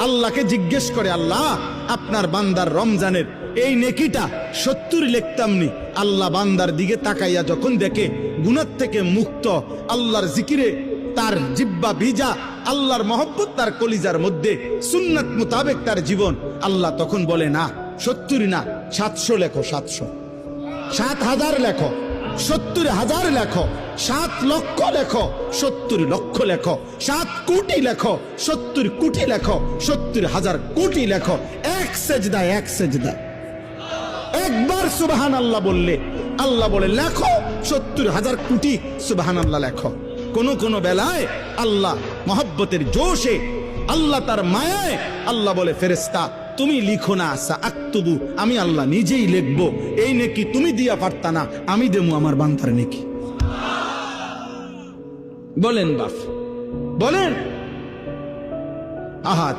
আল্লাহকে জিজ্ঞেস করে, আল্লাহ আপনার বান্দার রমজানের এই নেকিটা 70 লিখতাম নি। আল্লাহ বান্দার দিকে তাকাইয়া যখন দেখে গুনাহ থেকে মুক্ত, আল্লাহর জিকিরে তার জিব্বা ভিজা, আল্লাহর মহব্বত তার কলিজার মধ্যে, সুন্নাত মোতাবেক তার জীবন, আল্লাহ তখন বলে না 70 না 700 লেখো, 700, 7,000 লেখো, 70,000 লেখো, 7 লক্ষ লেখো, 70 লক্ষ লেখো, 7 কোটি লেখো, 70 কোটি লেখো, 70,000 কোটি লেখো। এক সেজদায়, এক সেজদায় একবার সুবহানাল্লাহ বললে আল্লাহ বলে লেখো 70,000 কোটি সুবহানাল্লাহ লেখো। কোন কোন বেলায় আল্লাহ মহব্বতের জোশে, আল্লাহ তার মায়ায়, আল্লাহ বলে ফেরেশতা তুমি লিখো না, সাআকতুবু, আমি আল্লাহ নিজেই লিখবো। এই নেকি তুমি দিয়া পারতা না, আমি দেবো আমার বান্দার নেকি। বলেন বাপ, বলেন। আহা।